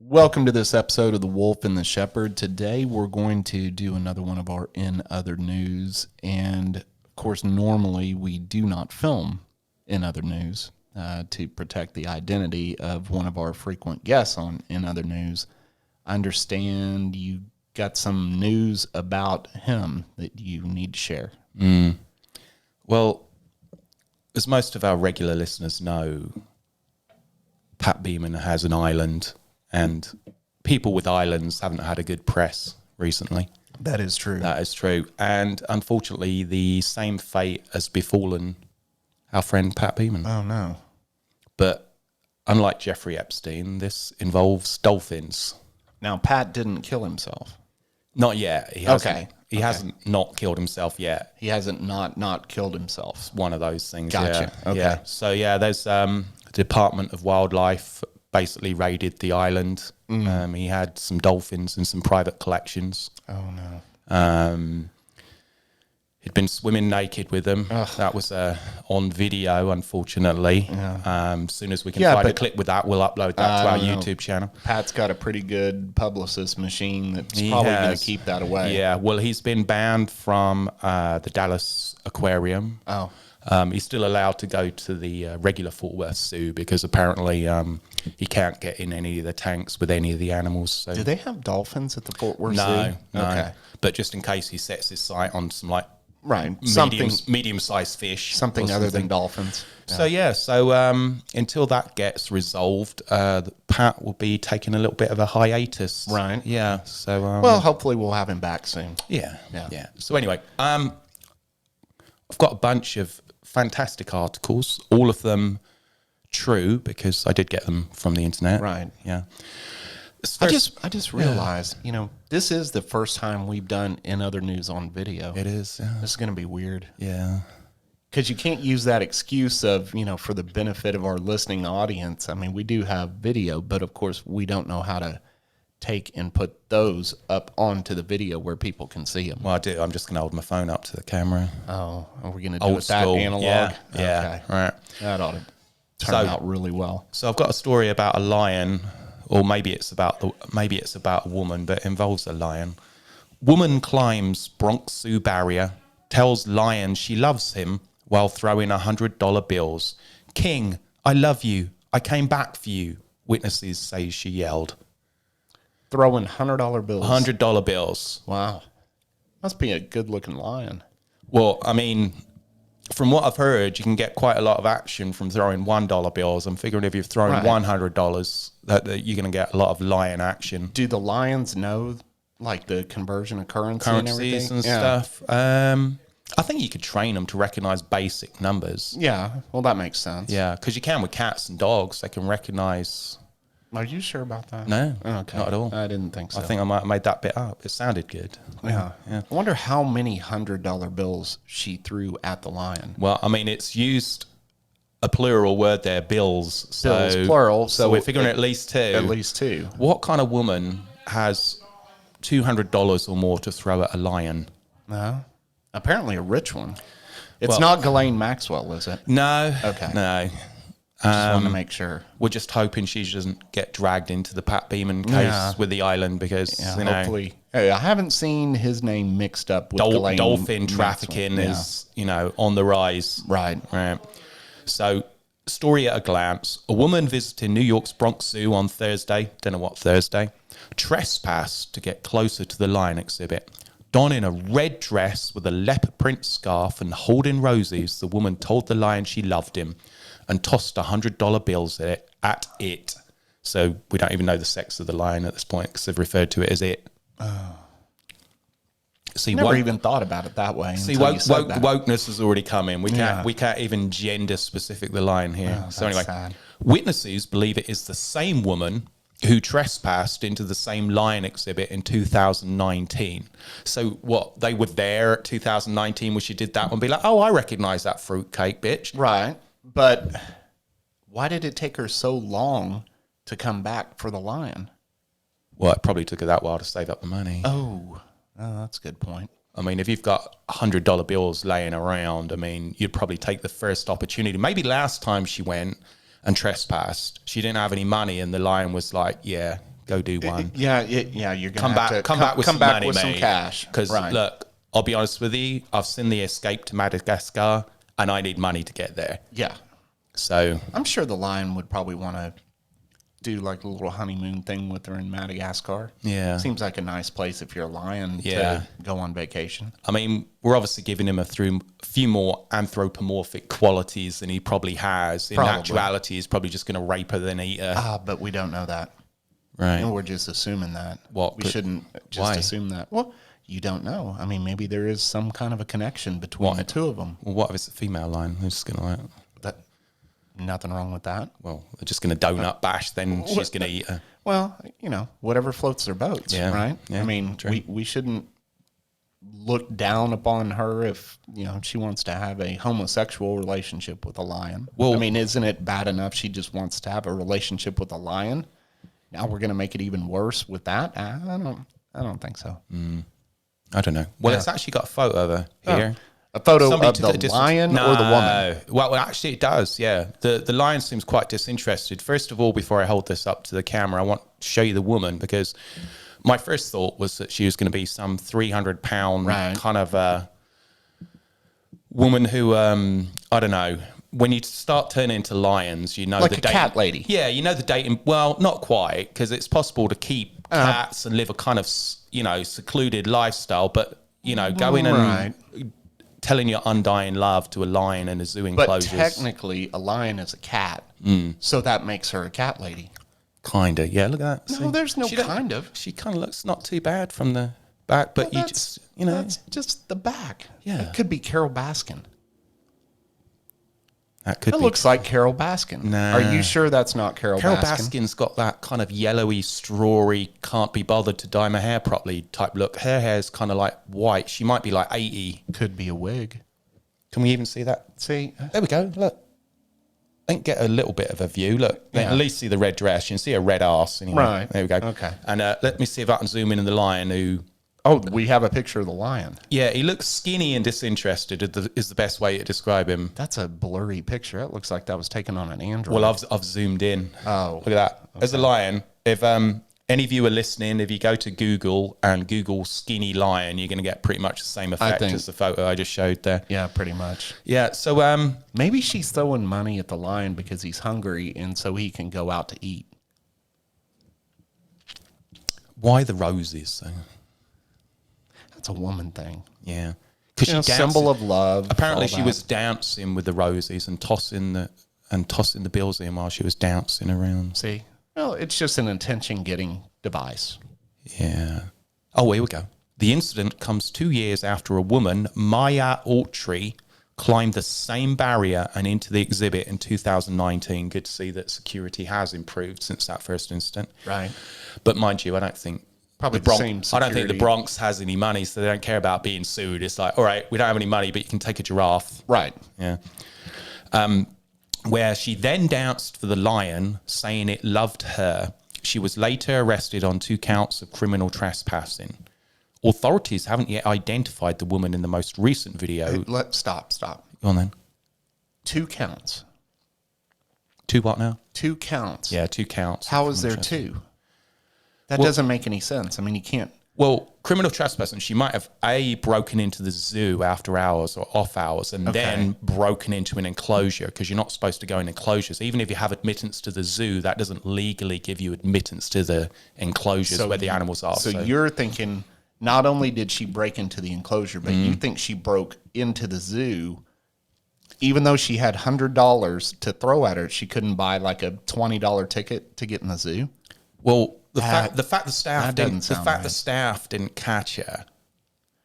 Welcome to this episode of The Wolf and the Shepherd. Today we're going to do another one of our In Other News. And of course, normally we do not film In Other News to protect the identity of one of our frequent guests on In Other News. I understand you got some news about him that you need to share. Well, as most of our regular listeners know, Pat Beeman has an island, and people with islands haven't had a good press recently. That is true. That is true. And unfortunately, the same fate has befallen our friend Pat Beeman. Oh, no. But unlike Jeffrey Epstein, this involves dolphins. Now, Pat didn't kill himself. Not yet. He hasn't, Okay. He hasn't not killed himself yet. He hasn't not killed himself. One of those things. Gotcha. Yeah. Okay. Yeah. So, there's the Department of Wildlife basically raided the island. He had some dolphins and some private collections. Oh, no. He'd been swimming naked with them. Ugh. That was on video, unfortunately. Yeah. As soon as we can Yeah, find a but- clip with that, we'll upload that to our YouTube channel. Pat's got a pretty good publicist machine that's He probably going has. to keep that away. Yeah, well, he's been banned from the Dallas Aquarium. Oh. He's still allowed to go to the regular Fort Worth Zoo because apparently he can't get in any of the tanks with any of the animals. So Do they have dolphins at the Fort Worth no, Zoo? no. Okay. But just in case he sets his sight on some like Right. Something medium-sized fish. something or other than dolphins. So until that gets resolved, Pat will be taking a little bit of a hiatus. Right. Yeah. So Well, hopefully we'll have him back soon. yeah. Yeah. So anyway, I've got a bunch of fantastic articles, all of them true because I did get them from the internet. Right. Yeah. I just realized, this is the first time we've done In Other News on video. It is. Yeah. This is going to be weird. Yeah. Because you can't use that excuse of, for the benefit of our listening audience. I mean, we do have video, but of course we don't know how to take and put those up onto the video where people can see them. Well, I do. I'm just going to hold my phone up to the camera. Oh, are we going to do Old it that school. analog? Yeah. Okay. Yeah. Right. That ought to turn out really well. So I've got a story about a lion, or maybe it's about a woman, but it involves a lion. Woman climbs Bronx Zoo barrier, tells lion she loves him while throwing $100 bills. King, I love you. I came back for you. Witnesses say she yelled. Throwing $100 bills. $100 bills. Wow. Must be a good-looking lion. Well, I mean, from what I've heard, you can get quite a lot of action from throwing $1 bills. I'm figuring if you're throwing Right. $100, that you're going to get a lot of lion action. Do the lions know, like, the conversion of currencies and Currencies everything? and stuff. I think you could train them to recognize basic numbers. Yeah. Well, that makes sense. Yeah, because you can with cats and dogs. They can recognize. Are you sure about that? No, Okay. not at all. I didn't think so. I think I might have made that bit up. It sounded good. Yeah. I wonder how many $100 bills she threw at the lion. Well, I mean, it's used a plural word there, bills. Bills, So, plural. So we're figuring at least two. At least two. What kind of woman has $200 or more to throw at a lion? No. Apparently a rich one. It's Well- not Ghislaine Maxwell, is it? No. Okay. No. Just want to make sure. We're just hoping she doesn't get dragged into the Pat Beeman case Yeah. with the island because, Yeah, hopefully. Hey, I haven't seen his name mixed up with Ghislaine dolphin Maxwell. trafficking Yeah. is, on the rise. Right. Right. So, story at a glance. A woman visiting New York's Bronx Zoo on Thursday, don't know what Thursday, trespassed to get closer to the lion exhibit. Donning a red dress with a leopard print scarf and holding roses, the woman told the lion she loved him and tossed $100 bills at it. So we don't even know the sex of the lion at this point because they've referred to it as it. See, Never even thought about it that way. See, until you said that. wokeness has already come in. Yeah. We can't even gender specific the line here. Oh, so anyway, that's sad. witnesses believe it is the same woman who trespassed into the same lion exhibit in 2019. So what, they were there at 2019 when she did that one, be like, oh, I recognize that fruitcake, bitch. Right. But why did it take her so long to come back for the lion? Well, it probably took her that while to save up the money. Oh, that's a good point. I mean, if you've got $100 bills laying around, I mean, you'd probably take the first opportunity. Maybe last time she went and trespassed, she didn't have any money, and the lion was like, yeah, go do one. Yeah, you're gonna Come have back, to come back with some money, with some mate. cash. Because Right. look, I'll be honest with you, I've seen the Escape to Madagascar, and I need money to get there. Yeah, So I'm sure the lion would probably want to do like a little honeymoon thing with her in Madagascar. Yeah. Seems like a nice place if you're a lion Yeah. to go on vacation. I mean, we're obviously giving him a few more anthropomorphic qualities than he probably has. In Probably. actuality, he's probably just going to rape her then eat her. But we don't know that. Right. And we're just assuming that. What We could- shouldn't just why? assume that. Well, you don't know. I mean, maybe there is some kind of a connection between the two of them. Well, what if it's a female lion? They're just going to like, That nothing wrong with that. well, they're just going to donut bash, then she's going to eat her. Well, whatever floats their boats, Yeah. right? Yeah, I mean, true. we shouldn't look down upon her if, she wants to have a homosexual relationship with a lion. Well- I mean, isn't it bad enough she just wants to have a relationship with a lion? Now we're going to make it even worse with that? I don't think so. I don't know. Well, Yeah. it's actually got a photo of her here. A photo Somebody of took a the distance- lion or the woman? Well, actually, it does. Yeah, the lion seems quite disinterested. First of all, before I hold this up to the camera, I want to show you the woman because my first thought was that she was going to be some 300-pound Right. kind of woman who I don't know. When you start turning into lions, Like the a cat lady. Yeah, the dating. Well, not quite, because it's possible to keep cats and live a kind of secluded lifestyle, but going and Right. telling your undying love to a lion in a zoo But enclosure. technically, a lion is a cat. So that makes her a cat lady. Kinda, yeah. Look at that. No, See? there's no She don't- kind of. She kind of looks not too bad from the back, but you That's- just That's just the back. Yeah. It could be Carol Baskin. that could It be. looks like Carol Baskin. Nah. Are you sure that's not Carol Carol Baskin? Baskin's got that kind of yellowy, strawy, can't be bothered to dye my hair properly type look. Her hair's kind of like white. She might be like 80. Could be a wig. Can we even see that? See, There we go. Look. I think get a little bit of a view. Look, Yeah. at least see the red dress. You can see a red arse. Anyway. Right. There we go. Okay. And let me see if I can zoom in on the lion who... oh, we have a picture of the lion. Yeah, he looks skinny and disinterested is the best way to describe him. That's a blurry picture. It looks like that was taken on an Android. Well, I've zoomed in. Oh. Look at that. As a lion, if any of you are listening, if you go to Google and Google skinny lion, you're going to get pretty much the same effect think- as the photo I just showed there. Yeah, pretty much. Yeah, so Maybe she's throwing money at the lion because he's hungry and so he can go out to eat. why the roses? Though? That's a woman thing. Yeah. Because Symbol of love. Apparently all she that. was dancing with the roses and tossing the bills in while she was dancing around. See? Well, it's just an attention-getting device. Yeah. Oh, here we go. The incident comes 2 years after a woman, Maya Autry, climbed the same barrier and into the exhibit in 2019. Good to see that security has improved since that first incident. Right. But mind you, I don't think Probably the the Bronx, same I don't think the security. Bronx has any money, so they don't care about being sued. It's like, all right, we don't have any money, but you can take a giraffe. Right. Yeah. Where she then danced for the lion, saying it loved her. She was later arrested on 2 counts of criminal trespassing. Authorities haven't yet identified the woman in the most recent video. Stop. Go on then. 2 counts. 2 what now? 2 counts. Yeah, 2 counts. of How is there criminal trespassing. 2? That doesn't make any sense. I mean, you can't. Well, criminal trespassing, she might have broken into the zoo after hours or off hours and then broken into an enclosure, because you're not supposed to go in enclosures. Even if you have admittance to the zoo, that doesn't legally give you admittance to the enclosures where the animals are. So you're thinking not only did she break into the enclosure, but you think she broke into the zoo, even though she had $100 to throw at her, she couldn't buy like a $20 ticket to get in the zoo? Well, the fact the staff doesn't sound right. the staff didn't catch her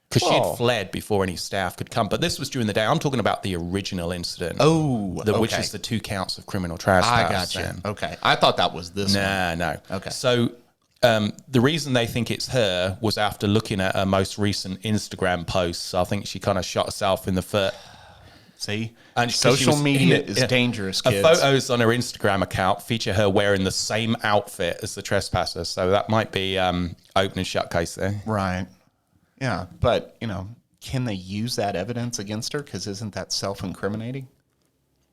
because she Well- had fled before any staff could come. But this was during the day. I'm talking about the original incident. Oh, which okay. is the 2 counts of criminal trespass. I got you. Okay. I thought that was this one. No. Okay. So the reason they think it's her was after looking at her most recent Instagram posts. I think she kind of shot herself in the foot. See? And 'cause she social was- media yeah, is yeah. dangerous, Her kids. photos on her Instagram account feature her wearing the same outfit as the trespasser. So that might be open and shut case there. Right. Yeah. But, can they use that evidence against her? Because isn't that self-incriminating?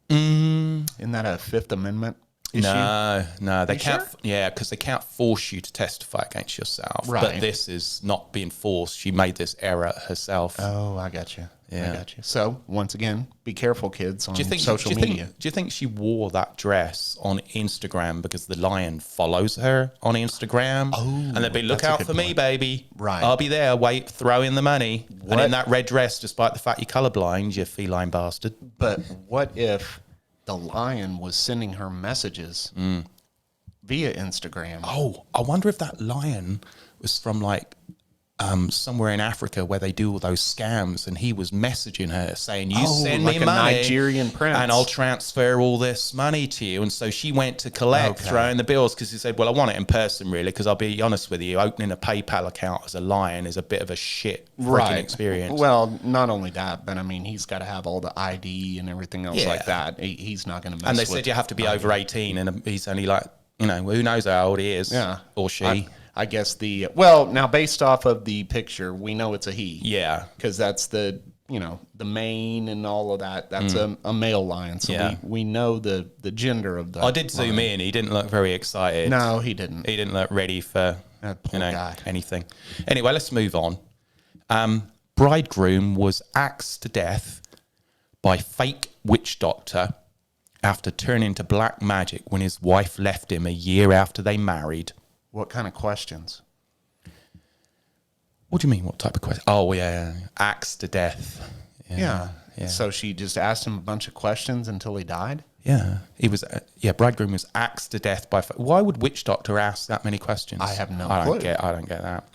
Isn't that a Fifth Amendment? No, they can't. sure? Yeah, because they can't force you to testify against yourself. Right. But this is not being forced. She made this error herself. Oh, I got you. Yeah. I got you. So once again, be careful, kids, on do social media. do you think she wore that dress on Instagram because the lion follows her on Instagram? Oh, and they'd be, look that's a out good for me, point. baby. Right. I'll be there. Wait, throw in the money. And What? in that red dress, despite the fact you're colorblind, you feline bastard. But what if the lion was sending her messages via Instagram? Oh, I wonder if that lion was from like somewhere in Africa where they do all those scams, and he was messaging her saying, "You send like me a money, Nigerian prince, and I'll transfer all this money to you." And so she went to collect, throwing the bills, because he said, "Well, I want it in person, really, because I'll be honest with you, opening a PayPal account as a lion is a bit of a shit freaking experience." Well, not only that, but I mean, he's got to have all the ID and everything else like that. He's not going to mess And they with said you have to be over 18, and he's only like, who knows how old he is, or she. I guess now based off of the picture, we know it's a he. Yeah. Because that's the mane and all of that. That's a male lion. So we know the gender of the I did zoom in. He didn't look very excited. No, he didn't. He didn't look ready for guy. anything. Anyway, let's move on. Bridegroom was axed to death by fake witch doctor after turning to black magic when his wife left him a year after they married. What kind of questions? What do you mean? What type of question? Oh, yeah. Axed to death. Yeah. So she just asked him a bunch of questions until he died? Yeah. He was, Bridegroom was axed to death by... Why would witch doctor ask that many questions? I have no clue. I don't get that.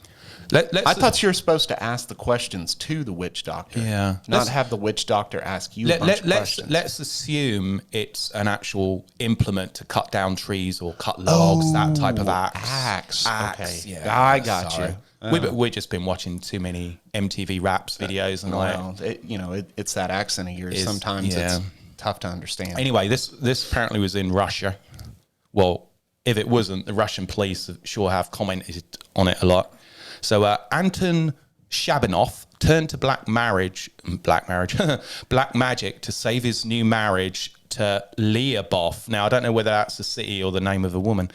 I thought you were supposed to ask the questions to the witch doctor. Yeah. Not have the witch doctor ask you a bunch of questions. Let's assume it's an actual implement to cut down trees or cut logs, that type of axe. Okay. Yeah, I got you. We've just been watching too many MTV Raps videos and it's that accent of yours. Sometimes it's tough to understand. Anyway, this apparently was in Russia. Well, if it wasn't, the Russian police sure have commented on it a lot. So Anton Shabanov turned to black magic to save his new marriage to Lyubov. Now, I don't know whether that's a city or the name of a woman.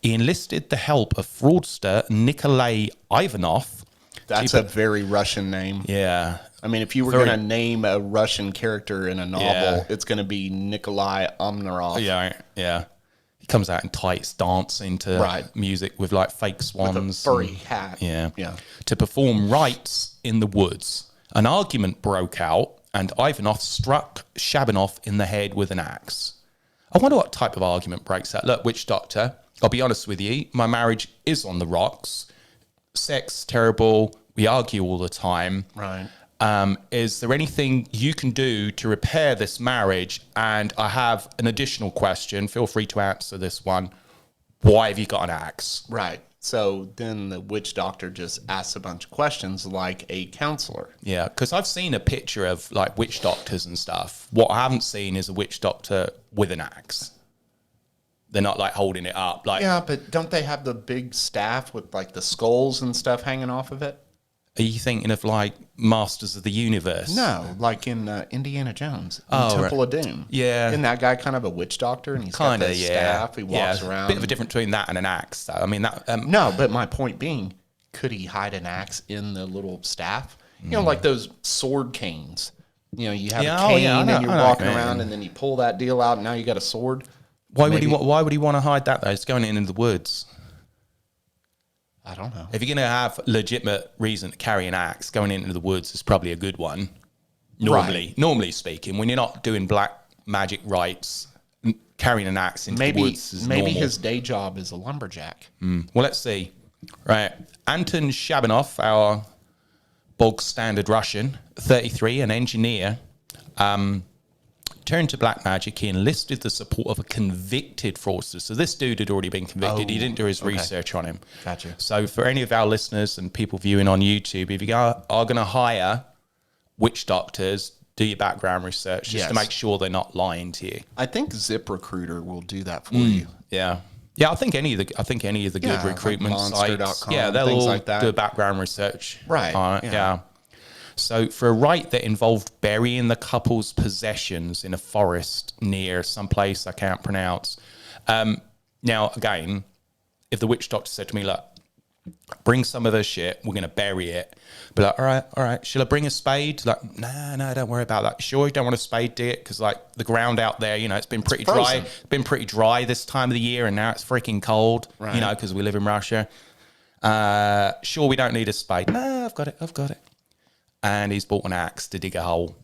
He enlisted the help of fraudster Nikolai Ivanov. That's a very Russian name. Yeah. I mean, if you were going to name a Russian character in a novel, it's going to be Nikolai Omnarov. Yeah. He comes out in tights, dancing to music with like fake swans. With a furry hat. Yeah. To perform rites in the woods. An argument broke out, and Ivanov struck Shabanov in the head with an axe. I wonder what type of argument breaks out. Look, witch doctor, I'll be honest with you, my marriage is on the rocks. Sex, terrible. We argue all the time. Right. Is there anything you can do to repair this marriage? And I have an additional question. Feel free to answer this one. Why have you got an axe? Right. So then the witch doctor just asks a bunch of questions like a counselor. Yeah, because I've seen a picture of like witch doctors and stuff. What I haven't seen is a witch doctor with an axe. They're not like holding it up. Like, yeah, but don't they have the big staff with like the skulls and stuff hanging off of it? Are you thinking of like Masters of the Universe? No, like in Indiana Jones, Temple of Doom. Yeah. Isn't that guy kind of a witch doctor? And he's got that staff. He walks around. Bit of a difference between that and an axe, though. I mean, that. No, but my point being, could he hide an axe in the little staff? You know, like those sword canes. You know, you have a cane and you're walking around, and then you pull that deal out, and now you got a sword. Why would he want to hide that though? It's going into the woods. I don't know. If you're going to have legitimate reason to carry an axe, going into the woods is probably a good one. Normally speaking, when you're not doing black magic rites, carrying an axe into the woods is normal. Maybe his day job is a lumberjack. Well, let's see. Right. Anton Shabanov, our bog standard Russian, 33, an engineer, turned to black magic. He enlisted the support of a convicted fraudster. So this dude had already been convicted. He didn't do his research on him. Gotcha. So for any of our listeners and people viewing on YouTube, if you are going to hire witch doctors, do your background research just to make sure they're not lying to you. I think ZipRecruiter will do that for you. Yeah. Yeah, I think any of the good recruitment like sites, Monster.com, they'll all like that. do a background research Right, on it. Yeah. So for a rite that involved burying the couple's possessions in a forest near some place I can't pronounce, Now, again, if the witch doctor said to me, look, bring some of her shit, we're going to bury it. Be like, all right. Shall I bring a spade? Like, no, don't worry about that. Sure, you don't want a spade, do it? Because, like, the ground out there, it's been pretty dry. It's been pretty dry this time of the year, and now it's freaking cold, right. Because we live in Russia. Sure, we don't need a spade. No, I've got it. And he's bought an axe to dig a hole,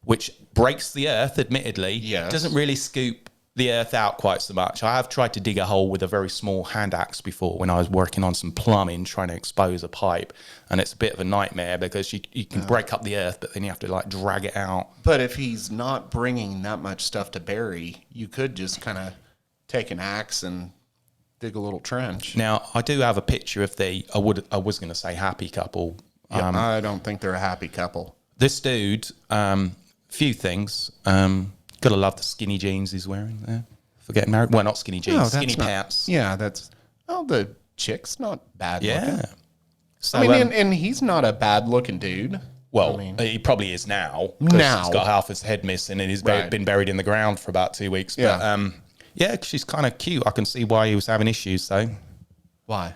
which breaks the earth, admittedly. Yes. Doesn't really scoop the earth out quite so much. I have tried to dig a hole with a very small hand axe before when I was working on some plumbing, trying to expose a pipe, and it's a bit of a nightmare because you can break up the earth, but then you have to like drag it out. But if he's not bringing that much stuff to bury, you could just kind of take an axe and dig a little trench. Now, I do have a picture of I was going to say happy couple. I don't think they're a happy couple. This dude, few things. Gotta love the skinny jeans he's wearing there for getting married. Well, not skinny jeans, skinny pants. Yeah, the chick's not bad looking. So, I mean, and he's not a bad looking dude. Well, he probably is now. Now. He's got half his head missing and he's been buried in the ground for about 2 weeks. Yeah. But, she's kind of cute. I can see why he was having issues, though. Why?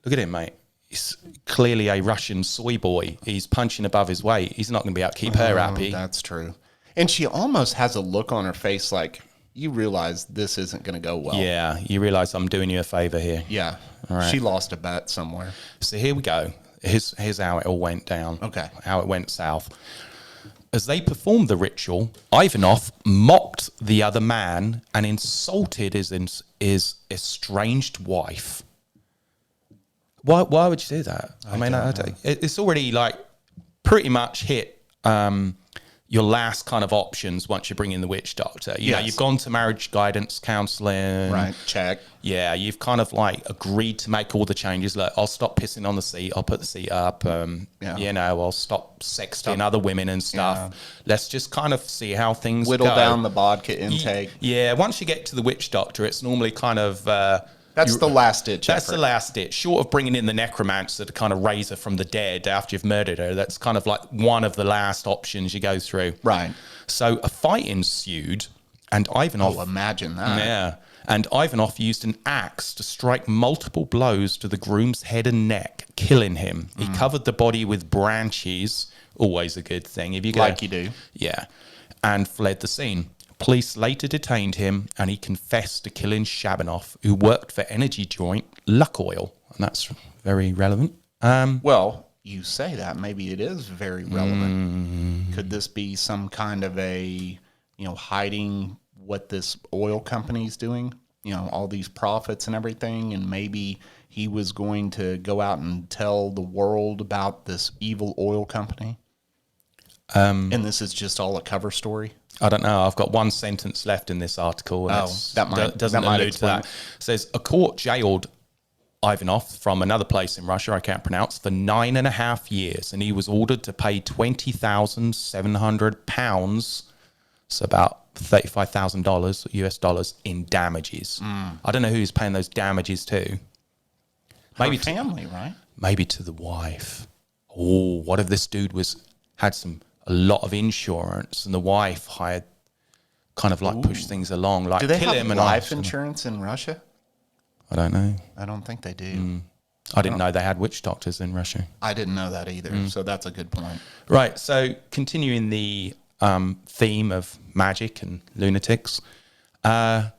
Look at him, mate. He's clearly a Russian soy boy. He's punching above his weight. He's not going to be able to keep her happy. That's true. And she almost has a look on her face like, you realize this isn't going to go well. Yeah, you realize I'm doing you a favor here. Yeah. Right. She lost a bet somewhere. So here we go. Here's how it all went down. Okay. How it went south. As they performed the ritual, Ivanov mocked the other man and insulted his estranged wife. Why would you do that? I mean, it's already like pretty much hit your last kind of options once you bring in the witch doctor. You know, you've gone to marriage guidance counseling. Right, check. Yeah, you've kind of like agreed to make all the changes. Like, I'll stop pissing on the seat. I'll put the seat up. I'll stop sexting other women and stuff. Yeah. Let's just kind of see how things whittle go. down the vodka intake. Yeah, once you get to the witch doctor, it's normally kind of... That's the last ditch. That's the last ditch. Short of bringing in the necromancer to kind of raise her from the dead after you've murdered her, that's kind of like one of the last options you go through. Right. So a fight ensued, and Ivanov... Oh, imagine that. Yeah. And Ivanov used an axe to strike multiple blows to the groom's head and neck, killing him. He covered the body with branches, always a good thing. If you go, like you do. Yeah. And fled the scene. Police later detained him, and he confessed to killing Shabanov, who worked for energy joint Lukoil. And that's very relevant. Well, you say that. Maybe it is very relevant. Could this be some kind of a, hiding what this oil company's doing? All these profits and everything, and maybe he was going to go out and tell the world about this evil oil company? And this is just all a cover story? I don't know. I've got one sentence left in this article. And doesn't allude to that. It says, a court jailed Ivanov from another place in Russia, I can't pronounce, for 9.5 years. And he was ordered to pay £20,700, so about $35,000 US dollars in damages. I don't know who he's paying those damages to. Maybe family, right? Maybe to the wife. Oh, what if this dude had a lot of insurance, and the wife hired kind of like push things along, like do they kill have him and life insurance in Russia? I don't know. I don't think they do. I didn't know they had witch doctors in Russia. I didn't know that either. So that's a good point. Right. So continuing the theme of magic and lunatics. We're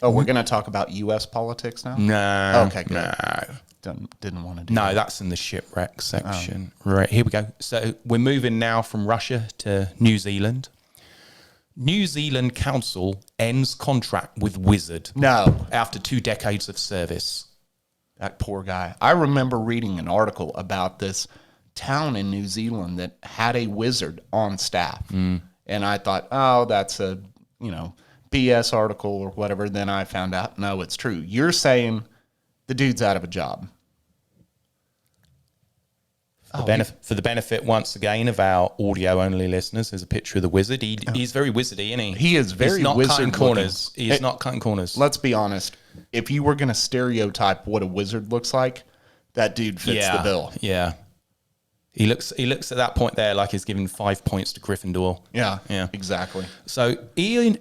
going to talk about U.S. politics now? No. Okay, good. No. Didn't want to do that. No, that's in the shipwreck section. Right, here we go. So we're moving now from Russia to New Zealand. New Zealand Council ends contract with Wizard. No. After 2 decades of service. That poor guy. I remember reading an article about this town in New Zealand that had a wizard on staff. And I thought, that's a, BS article or whatever. Then I found out, no, it's true. You're saying the dude's out of a job. For the benefit, once again, of our audio-only listeners, there's a picture of the wizard. He's very wizardy, isn't he? He is very He's not wizard cutting corners. He's not cutting corners. Let's be honest. If you were going to stereotype what a wizard looks like, that dude fits the bill. Yeah. He looks at that point there like he's giving 5 points to Gryffindor. Yeah, Yeah. exactly. So Ian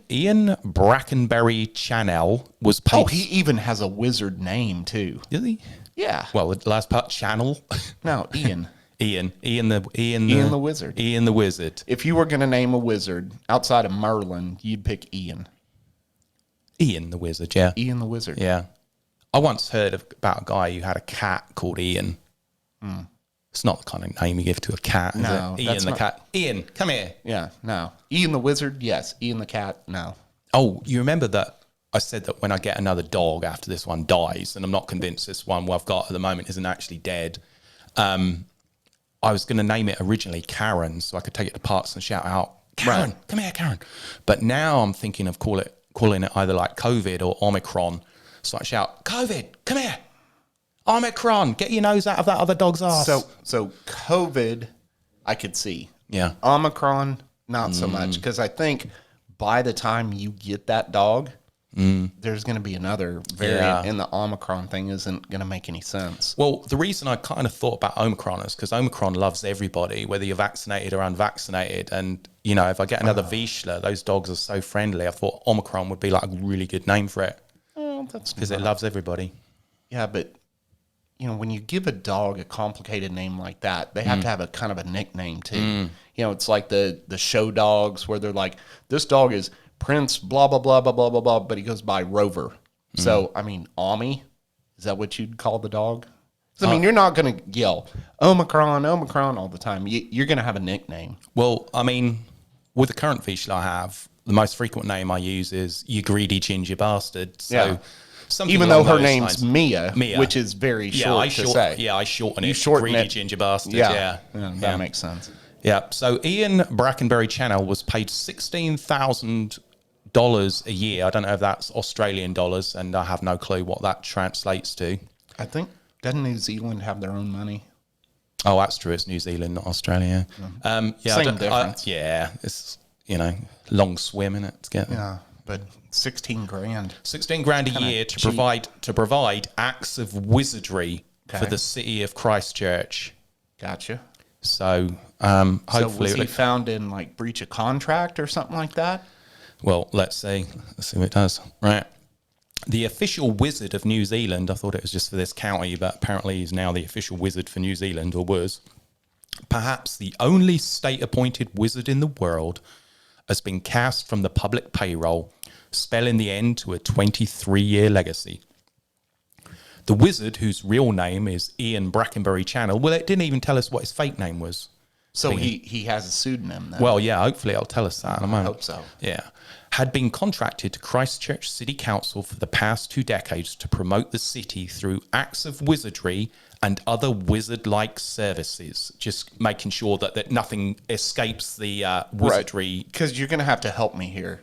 Brackenbury Channel was paid. Oh, he even has a wizard name too. Did he? Yeah. Well, the last part, Channel. No, Ian. Ian the Wizard. Ian the Wizard. If you were going to name a wizard outside of Merlin, you'd pick Ian. Ian the Wizard, yeah. Ian the Wizard. Yeah. I once heard about a guy who had a cat called Ian. It's not the kind of name you give to a cat, is No, it? Ian that's the not- cat. Ian, come here. Yeah, no. Ian the Wizard, yes. Ian the Cat, no. Oh, you remember that I said that when I get another dog after this one dies, and I'm not convinced this one I've got at the moment isn't actually dead, I was going to name it originally Karen, so I could take it to parks and shout out, Karen, Right. come here, Karen. But now I'm thinking of calling it either like COVID or Omicron. So I shout, COVID, come here. Omicron, get your nose out of that other dog's ass. So COVID, I could see. Yeah. Omicron, not so much, because I think by the time you get that dog, there's going to be another variant, and the Omicron thing isn't going to make any sense. Well, the reason I kind of thought about Omicron is because Omicron loves everybody, whether you're vaccinated or unvaccinated. And, you know, if I get another Vizsla, those dogs are so friendly. I thought Omicron would be like a really good name for it Well, that's because it loves everybody. Yeah, but you know, when you give a dog a complicated name like that, they have to have a kind of a nickname too. You know, it's like the show dogs where they're like, this dog is Prince blah blah blah blah blah blah blah, but he goes by Rover. So I mean, Ami, is that what you'd call the dog? 'Cause, I mean, you're not going to yell Omicron all the time. You're going to have a nickname. Well, I mean, with the current Vizsla I have, the most frequent name I use is "you greedy ginger bastard." So, Yeah. something Even though along her those name's lines. Mia, Mia. which is very short to say. Yeah, I shorten it. You shorten greedy it. ginger bastard. Yeah, Yeah, that makes sense. Yeah. So Ian Brackenbury Channel was paid $16,000 a year. I don't know if that's Australian dollars, and I have no clue what that translates to. I think, doesn't New Zealand have their own money? Oh, that's true. It's New Zealand, not Australia. Yeah, Same difference. yeah, it's long swim in it to get. Yeah, but 16 grand. 16 grand a year to provide acts of wizardry for Okay. the city of Christchurch. Gotcha. So So hopefully, was he found in like breach of contract or something like that? well, let's see what it does. Right. The official wizard of New Zealand, I thought it was just for this county, but apparently he's now the official wizard for New Zealand, or was. Perhaps the only state-appointed wizard in the world, has been cast from the public payroll, spelling the end to a 23-year legacy. The wizard, whose real name is Ian Brackenbury Channel, well, it didn't even tell us what his fake name was. So he has a pseudonym then? Well, yeah, hopefully it'll tell us that in a moment. I hope so. Yeah. Had been contracted to Christchurch City Council for the past 2 decades to promote the city through acts of wizardry and other wizard-like services, just making sure that nothing escapes the wizardry. Because you're going to have to help me here.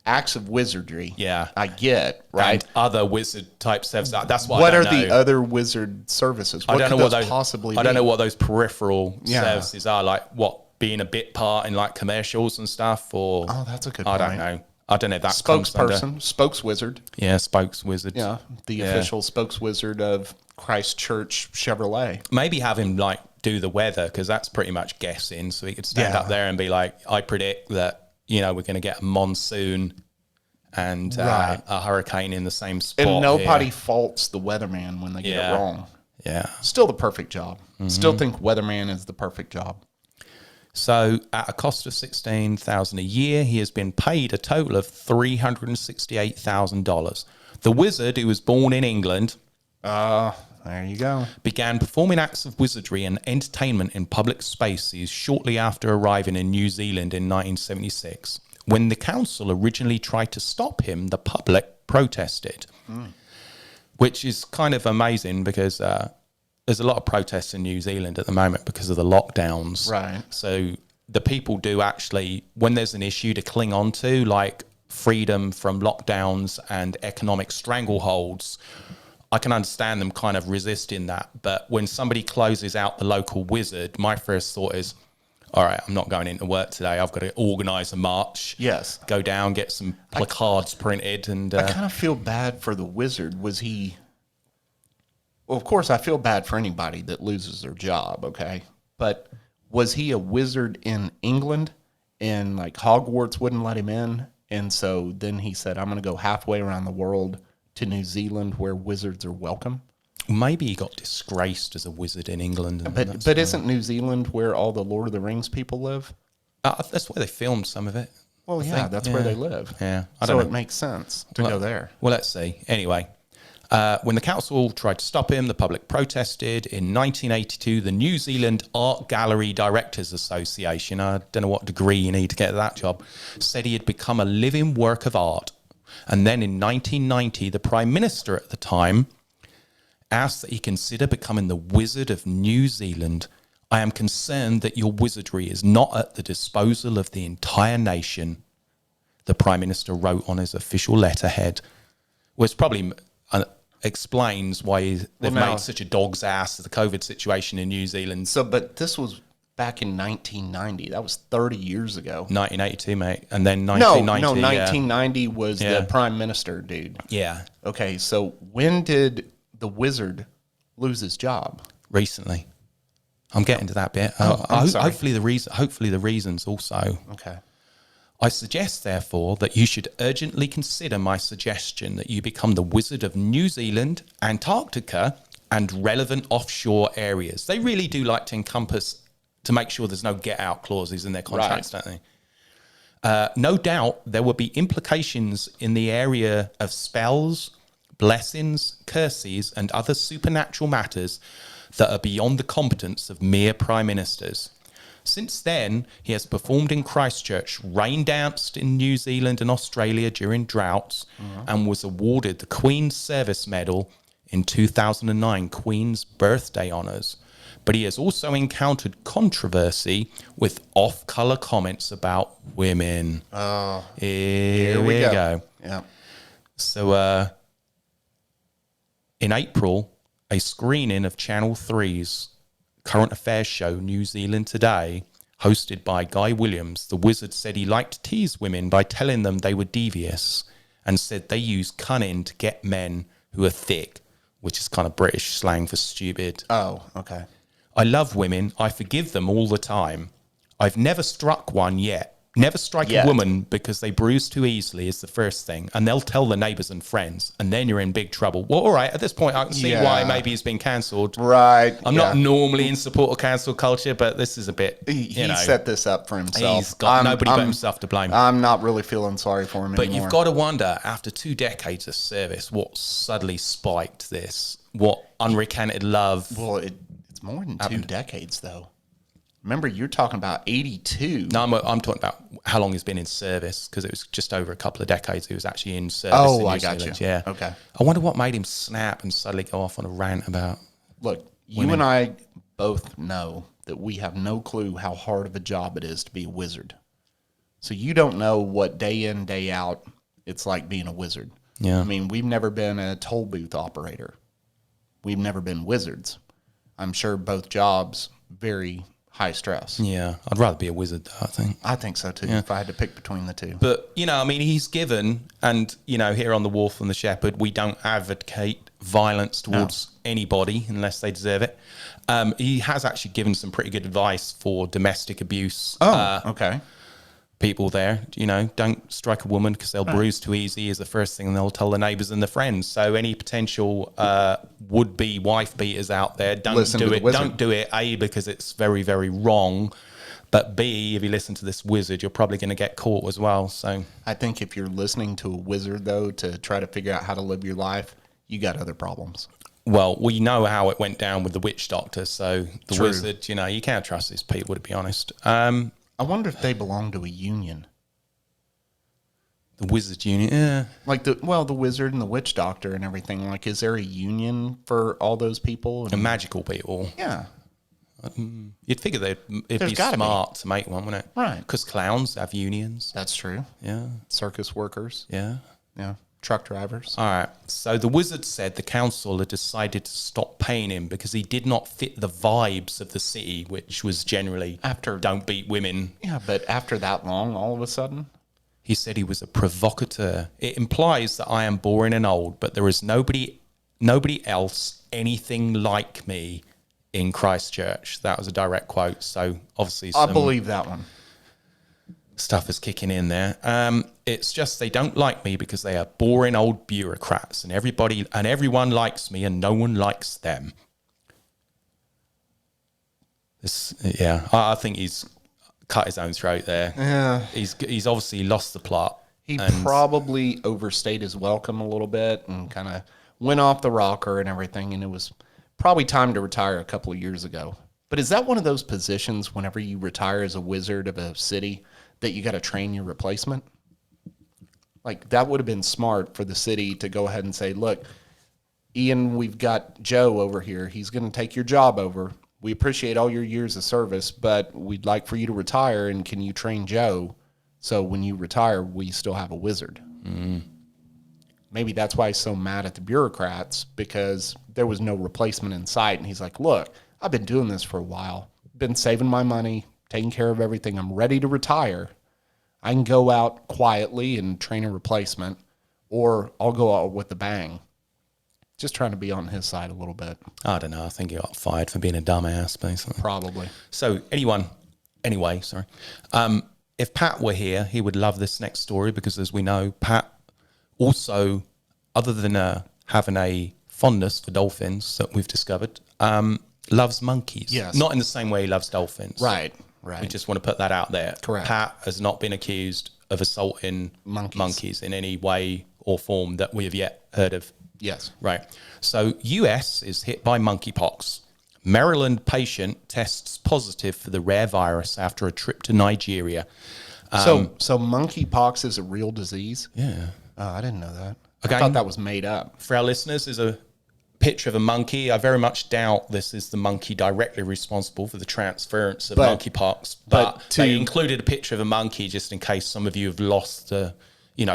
Acts of wizardry. Yeah. I get, right? And other wizard-type services. That's what What I are don't know. the other wizard services? What I don't could know what those those possibly I don't be? know what those peripheral Yeah. services are, like what, being a bit part in like commercials and stuff, or Oh, that's a good I don't point. know. I don't know if that comes under- Spokesperson, spokeswizard. Yeah, spokes wizard. Yeah, the official spokeswizard of Christchurch Chevrolet. Maybe have him like do the weather, because that's pretty much guessing. So he could stand Yeah. up there and be like, I predict that, we're going to get a monsoon and Right. a hurricane in the same spot. And nobody here. faults the weatherman when they get Yeah. it wrong. Yeah. Still the perfect job. Mm-hmm. Still think weatherman is the perfect job. So at a cost of $16,000 a year, he has been paid a total of $368,000. The wizard, who was born in England, There you go. began performing acts of wizardry and entertainment in public spaces shortly after arriving in New Zealand in 1976. When the council originally tried to stop him, the public protested, which is kind of amazing because there's a lot of protests in New Zealand at the moment because of the lockdowns. Right. So the people do actually, when there's an issue to cling on to, like freedom from lockdowns and economic strangleholds, I can understand them kind of resisting that. But when somebody closes out the local wizard, my first thought is, all right, I'm not going into work today. I've got to organise a march. Yes. Go down, get some placards printed. And I kind of feel bad for the wizard. Was he... Well, of course, I feel bad for anybody that loses their job, okay? But was he a wizard in England and like Hogwarts wouldn't let him in? And so then he said, I'm going to go halfway around the world to New Zealand where wizards are welcome. Maybe he got disgraced as a wizard in England. And But isn't New Zealand where all the Lord of the Rings people live? That's where they filmed some of it. Well, I yeah, think. that's where they live. Yeah, So it makes sense to go there. Well, let's see. Anyway, when the council tried to stop him, the public protested. In 1982, the New Zealand Art Gallery Directors Association, I don't know what degree you need to get that job, said he had become a living work of art. And then in 1990, the Prime Minister at the time asked that he consider becoming the Wizard of New Zealand. I am concerned that your wizardry is not at the disposal of the entire nation, the Prime Minister wrote on his official letterhead, which probably explains why they've made such a dog's ass of the COVID situation in New Zealand. So, but this was back in 1990. That was 30 years ago. 1982, mate. And then 1990. No, 1990 was the Prime Minister, dude. Yeah. Okay, so when did the wizard lose his job? Recently. I'm getting to that bit. Hopefully the reasons also. Okay. I suggest, therefore, that you should urgently consider my suggestion that you become the Wizard of New Zealand, Antarctica, and relevant offshore areas. They really do like to encompass, to make sure there's no get-out clauses in their contracts, don't they? No doubt there will be implications in the area of spells, blessings, curses, and other supernatural matters that are beyond the competence of mere prime ministers. Since then, he has performed in Christchurch, rain-danced in New Zealand and Australia during droughts, and was awarded the Queen's Service Medal in 2009 Queen's Birthday Honours. But he has also encountered controversy with off-colour comments about women. Oh, here we go. Yeah. So, in April, a screening of Channel 3's current affairs show New Zealand Today, hosted by Guy Williams, the wizard said he liked to tease women by telling them they were devious, and said they use cunning to get men who are thick, which is kind of British slang for stupid. Oh, okay. I love women. I forgive them all the time. I've never struck one yet. Never strike a woman because they bruise too easily is the first thing. And they'll tell the neighbours and friends. And then you're in big trouble. Well, all right, at this point, I can see why maybe he's been cancelled. Right. I'm not normally in support of cancel culture, but this is a bit, He set this up for himself. He's got nobody but himself to blame. I'm not really feeling sorry for him but anymore. You've got to wonder, after 2 decades of service, what suddenly spiked this? What unrecanted love? Well, it's more than 2 decades, though. Remember, you're talking about 82. No, I'm talking about how long he's been in service, because it was just over a couple of decades he was actually in service. Oh, I got you. Yeah. Okay. I wonder what made him snap and suddenly go off on a rant about... Look, you and I both know that we have no clue how hard of a job it is to be a wizard. So you don't know what day in, day out it's like being a wizard. Yeah. I mean, we've never been a toll booth operator. We've never been wizards. I'm sure both jobs very high stress. Yeah, I'd rather be a wizard, though, I think. I think so, too, if I had to pick between the two. But, I mean, he's given, and, here on The Wolf and the Shepherd, we don't advocate violence towards anybody unless they deserve it. He has actually given some pretty good advice for domestic abuse. Okay. People there, don't strike a woman because they'll bruise too easy is the first thing they'll tell the neighbours and the friends. So any potential would-be wife beaters out there, don't do it. Don't do it, A, because it's very, very wrong. But B, if you listen to this wizard, you're probably going to get caught as well. So I think if you're listening to a wizard, though, to try to figure out how to live your life, you got other problems. Well, we know how it went down with the witch doctor. So the wizard, you can't trust these people, to be honest. I wonder if they belong to a union. The wizard union, yeah. Like the wizard and the witch doctor and everything. Like, is there a union for all those people? The magical people. Yeah. You'd figure it'd be smart to make one, wouldn't it? Right. Because clowns have unions. That's true. Yeah. Circus workers. Yeah. Yeah. Truck drivers. All right. So the wizard said the council had decided to stop paying him because he did not fit the vibes of the city, which was generally don't beat women. Yeah, but after that long, all of a sudden? He said he was a provocateur. It implies that I am boring and old, but there is nobody else anything like me in Christchurch. That was a direct quote. So obviously I believe that one. Stuff is kicking in there. It's just they don't like me because they are boring old bureaucrats, and everyone likes me and no one likes them. I think he's cut his own throat there. Yeah. He's obviously lost the plot. He probably overstayed his welcome a little bit and kind of went off the rocker and everything, and it was probably time to retire a couple of years ago. But is that one of those positions whenever you retire as a wizard of a city that you got to train your replacement? Like, that would have been smart for the city to go ahead and say, look, Ian, we've got Joe over here. He's going to take your job over. We appreciate all your years of service, but we'd like for you to retire, and can you train Joe so when you retire, we still have a wizard? Maybe that's why he's so mad at the bureaucrats, because there was no replacement in sight. And he's like, look, I've been doing this for a while. Been saving my money, taking care of everything. I'm ready to retire. I can go out quietly and train a replacement, or I'll go out with a bang. Just trying to be on his side a little bit. I don't know. I think he got fired for being a dumbass, basically. Probably. So anyway, sorry. If Pat were here, he would love this next story because, as we know, Pat also, other than having a fondness for dolphins that we've discovered, loves monkeys. Yes. Not in the same way he loves dolphins. Right. We just want to put that out there. Correct. Pat has not been accused of assaulting monkeys in any way or form that we have yet heard of. Yes. Right. So US is hit by monkeypox. Maryland patient tests positive for the rare virus after a trip to Nigeria. So monkeypox is a real disease? Yeah. Oh, I didn't know that. Again, I thought that was made up. For our listeners, is a picture of a monkey. I very much doubt this is the monkey directly responsible for the transference of monkeypox, but they included a picture of a monkey just in case some of you have lost the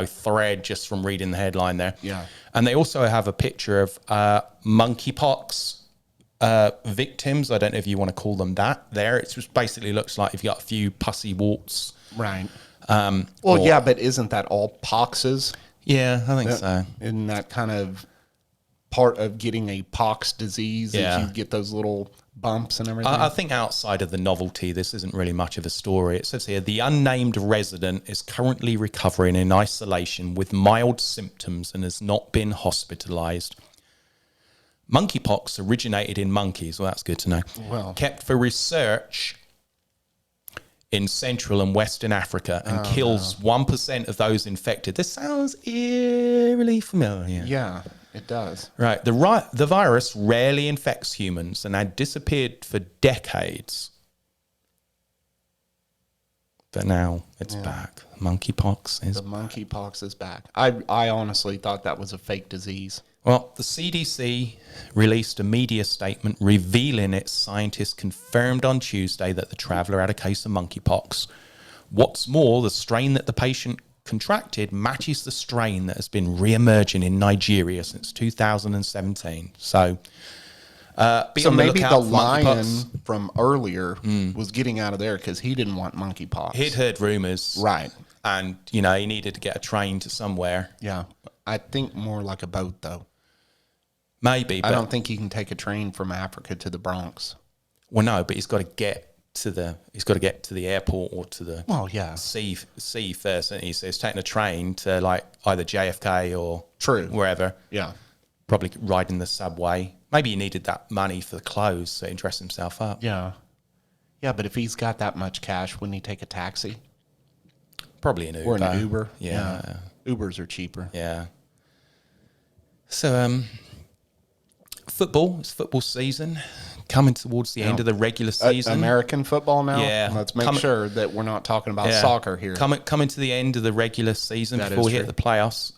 thread just from reading the headline there. Yeah. And they also have a picture of monkeypox victims. I don't know if you want to call them that there. It just basically looks like you've got a few pussy warts. Right. But isn't that all poxes? Yeah, I think so. Isn't that kind of part of getting a pox disease? Yeah. That you get those little bumps and everything? I think outside of the novelty, this isn't really much of a story. It says here, the unnamed resident is currently recovering in isolation with mild symptoms and has not been hospitalized. Monkeypox originated in monkeys. Well, that's good to know. Well, kept for research in Central and Western Africa and kills 1% of those infected. This sounds eerily familiar. Yeah, it does. Right. The virus rarely infects humans and had disappeared for decades. But now it's back. Monkeypox is The monkeypox is back. I honestly thought that was a fake disease. Well, the CDC released a media statement revealing its scientists confirmed on Tuesday that the traveller had a case of monkeypox. What's more, the strain that the patient contracted matches the strain that has been re-emerging in Nigeria since 2017. So maybe the lion from earlier was getting out of there because he didn't want monkeypox. He'd heard rumours. Right. And, he needed to get a train to somewhere. Yeah. I think more like a boat, though. Maybe. I don't think he can take a train from Africa to the Bronx. Well, no, but he's got to get to the airport or to the sea first. And so he's taking a train to like either JFK or wherever. Yeah. Probably riding the subway. Maybe he needed that money for the clothes, so he dressed himself up. Yeah. Yeah, but if he's got that much cash, wouldn't he take a taxi? Probably an Uber. Or an Uber. Yeah. Ubers are cheaper. Yeah. So, it's football season. Coming towards the end of the regular season. American football now? Yeah. Let's make sure that we're not talking about soccer here. Coming to the end of the regular season before we hit the playoffs.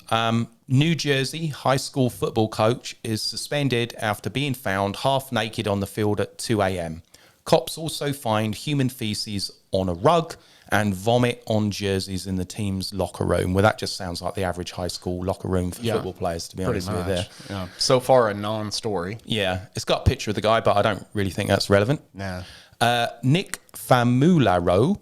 New Jersey high school football coach is suspended after being found half naked on the field at 2 a.m. Cops also find human feces on a rug and vomit on jerseys in the team's locker room. Well, that just sounds like the average high school locker room for football players, to be honest with you there. Yeah. So far, a non-story. Yeah. It's got a picture of the guy, but I don't really think that's relevant. Nah. Nick Famularo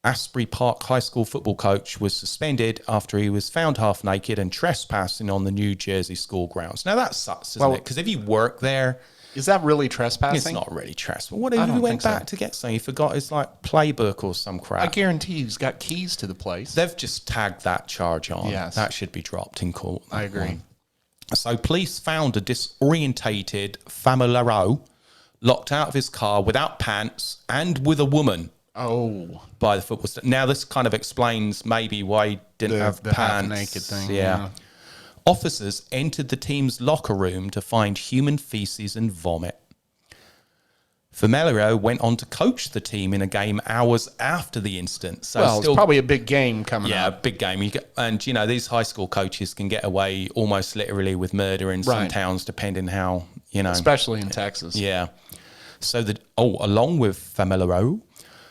Asbury Park High School football coach was suspended after he was found half naked and trespassing on the New Jersey school grounds. Now that sucks, doesn't it? Because if you work there, is that really trespassing? it's not really trespassing. What if he went back to get something? He forgot his like playbook or some crap. I guarantee he's got keys to the place. They've just tagged that charge on. Yes. That should be dropped in court. I agree. So police found a disorientated Famularo locked out of his car without pants and with a woman. Oh, By the football stand. Now this kind of explains maybe why he didn't have the pants. half-naked thing. Yeah. Officers entered the team's locker room to find human feces and vomit. Famularo went on to coach the team in a game hours after the incident. So well, it's probably a big game coming yeah, up. big game. And these high school coaches can get away almost literally with murder in some towns, depending how, Especially in Texas. Yeah. So along with Famularo,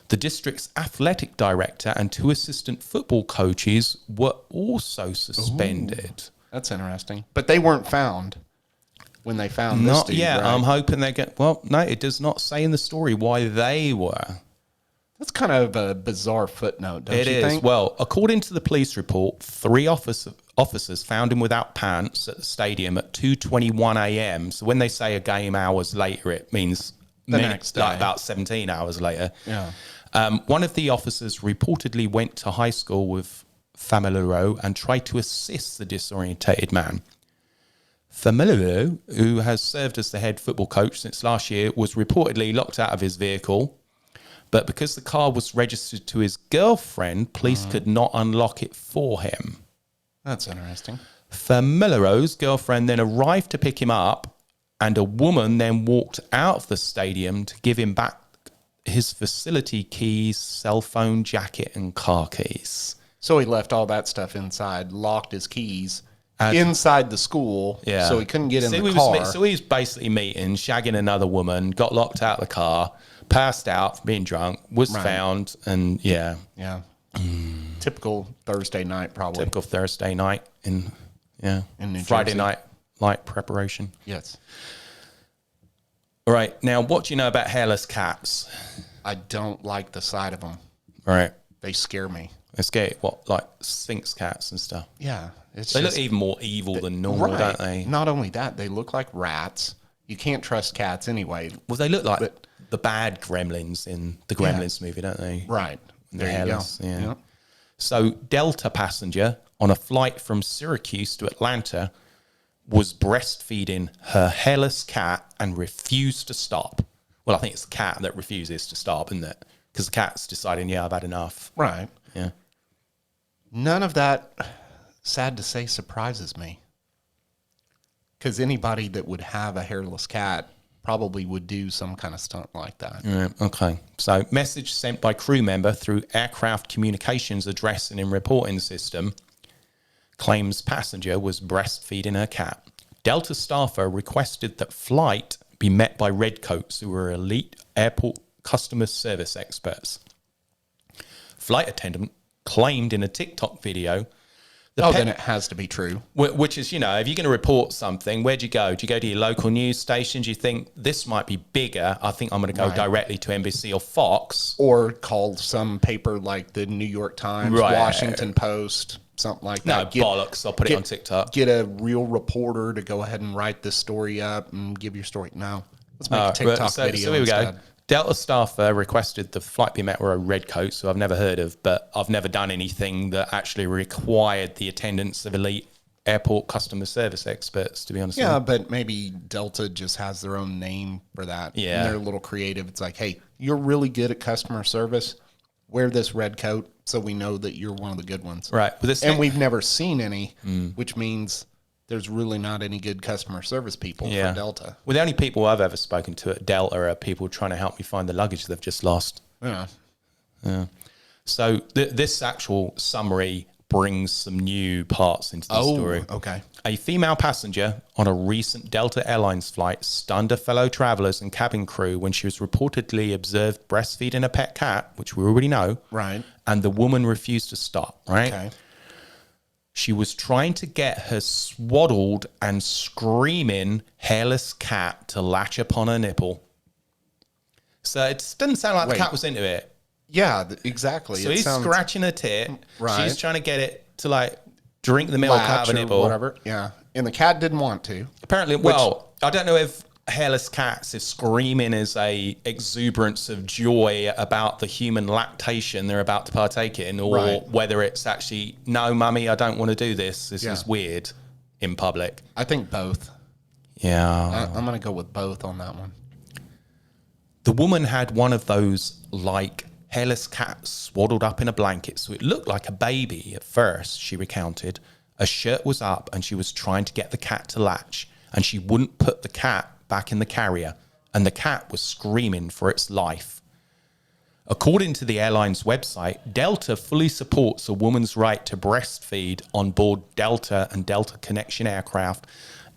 the district's athletic director and 2 assistant football coaches were also suspended. Ooh, that's interesting. But they weren't found when they found this dude, Yeah, right? I'm hoping they get... Well, no, it does not say in the story why they were. That's kind of a bizarre footnote, don't you think? It is. Well, according to the police report, 3 officers found him without pants at the stadium at 2:21 a.m. So when they say a game hours later, it means next day. like about 17 hours later. Yeah. One of the officers reportedly went to high school with Famularo and tried to assist the disorientated man. Famularo, who has served as the head football coach since last year, was reportedly locked out of his vehicle. But because the car was registered to his girlfriend, police could not unlock it for him. That's interesting. Famularo's girlfriend then arrived to pick him up, and a woman then walked out of the stadium to give him back his facility keys, cell phone, jacket, and car keys. So he left all that stuff inside, locked his keys inside the school, so he couldn't get in the car. So he was basically meeting, shagging another woman, got locked out of the car, passed out from being drunk, was found, and Yeah. Typical Thursday night, probably. Typical Thursday night in New Friday Jersey. night light preparation. Yes. All right, now what do you know about hairless cats? I don't like the sight of them. All right, They scare me. let's get like Sphinx cats and stuff. Yeah. It's They just, look even more evil than normal, don't they? Not only that, they look like rats. You can't trust cats anyway. Well, they look like the bad gremlins in the Gremlins movie, don't they? Right. They're There you go. hairless, yeah. Yep. So, Delta passenger on a flight from Syracuse to Atlanta was breastfeeding her hairless cat and refused to stop. Well, I think it's the cat that refuses to stop, isn't it? Because the cat's deciding, I've had enough. Right. Yeah. None of that, sad to say, surprises me. Because anybody that would have a hairless cat probably would do some kind of stunt like that. Okay. So, message sent by crew member through aircraft communications addressing and reporting system claims passenger was breastfeeding her cat. Delta staffer requested that flight be met by redcoats who were elite airport customer service experts. Flight attendant claimed in a TikTok video Then it has to be true. which is, if you're going to report something, where'd you go? Do you go to your local news stations? You think this might be bigger? I think I'm going to go directly to NBC or Fox. Or call some paper like the New York Times, Right. Washington Post, something like No, that. bollocks. I'll put it on TikTok. Get a real reporter to go ahead and write this story up and give your story. No. Let's make a TikTok video So here we go. instead. Delta staffer requested the flight be met with a redcoat, so I've never heard of, but I've never done anything that actually required the attendance of elite airport customer service experts, to be honest. Yeah, but maybe Delta just has their own name for that. Yeah. And they're a little creative. It's like, hey, you're really good at customer service. Wear this red coat so we know that you're one of the good ones. Right. But this And we've never seen any, which means there's really not any good customer service people for Delta. Well, the only people I've ever spoken to at Delta are people trying to help me find the luggage they've just lost. Yeah. So this actual summary brings some new parts into the story. Okay. A female passenger on a recent Delta Airlines flight stunned her fellow travelers and cabin crew when she was reportedly observed breastfeeding a pet cat, which we already know. Right. And the woman refused to stop, right? Okay. She was trying to get her swaddled and screaming hairless cat to latch upon her nipple. So it doesn't sound like the cat was into it. Yeah, exactly. So he's scratching her tit. Right. She's trying to get it to like drink the milk out of a or nipple. whatever. Yeah. And the cat didn't want to. Apparently, well, I don't know if hairless cats is screaming as a exuberance of joy about the human lactation they're about to partake in, or whether it's actually, no, mummy, I don't want to do this. This is weird in public. I think both. Yeah. I'm going to go with both on that one. The woman had one of those, like, hairless cats swaddled up in a blanket, so it looked like a baby at first, she recounted. A shirt was up and she was trying to get the cat to latch, and she wouldn't put the cat back in the carrier, and the cat was screaming for its life. According to the airline's website, Delta fully supports a woman's right to breastfeed on board Delta and Delta Connection aircraft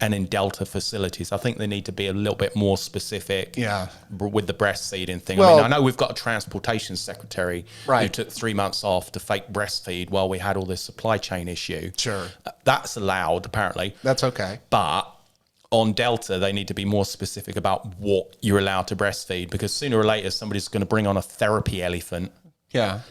and in Delta facilities. I think they need to be a little bit more specific with the breastfeeding thing. Well, I mean, I know we've got a transportation secretary who took 3 months off to fake breastfeed while we had all this supply chain issue. Sure. That's allowed, apparently. That's okay. But on Delta, they need to be more specific about what you're allowed to breastfeed, because sooner or later, somebody's going to bring on a therapy elephant. Yeah.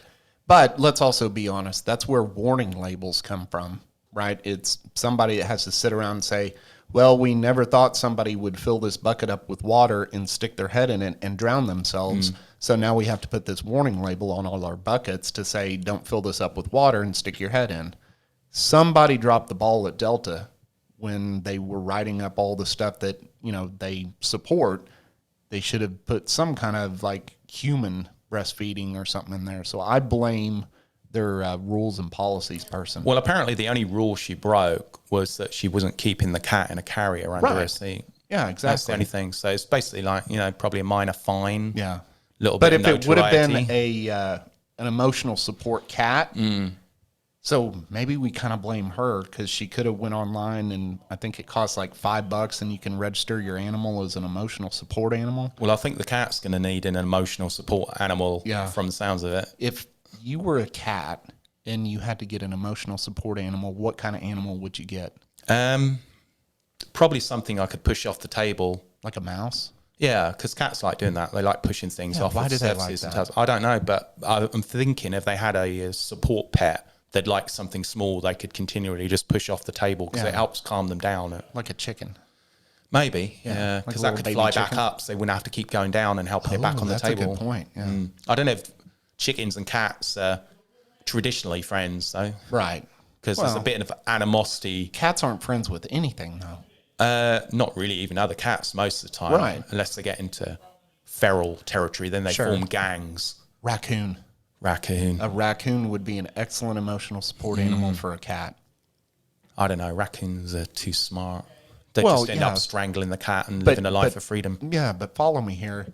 But let's also be honest. That's where warning labels come from, right? It's somebody that has to sit around and say, well, we never thought somebody would fill this bucket up with water and stick their head in it and drown themselves. So now we have to put this warning label on all our buckets to say, don't fill this up with water and stick your head in. Somebody dropped the ball at Delta when they were writing up all the stuff that, you know, they support. They should have put some kind of like human breastfeeding or something in there. So I blame their rules and policies person. Well, apparently the only rule she broke was that she wasn't keeping the cat in a carrier under her seat. Yeah, exactly. That's the only thing. So it's basically like, you know, probably a minor fine. Yeah. Little but bit if of it would have been notoriety. an emotional support cat, so maybe we kind of blame her because she could have went online and I think it costs like $5 and you can register your animal as an emotional support animal. Well, I think the cat's going to need an emotional support animal from the sounds of it. If you were a cat and you had to get an emotional support animal, what kind of animal would you get? Probably something I could push off the table. Like a mouse? Yeah, because cats like doing that. They like pushing things off. Why of do they surfaces like and that? I don't know, but I'm thinking if they had a support pet, they'd like something small they could continually just push off the table because it helps calm them down. Like a chicken. Maybe, yeah, because that could fly back up, so they wouldn't have to keep going down and helping it back on the table. That's a good point. Yeah. I don't know if chickens and cats are traditionally friends, though. Right. Because there's a bit of animosity. Cats aren't friends with anything, though. Not really even other cats most of the time. Right. Unless they get into feral territory, then they form gangs. Raccoon. A raccoon would be an excellent emotional support animal for a cat. I don't know. Raccoons are too smart. They just end up strangling the cat and living a life of freedom. Yeah, but follow me here.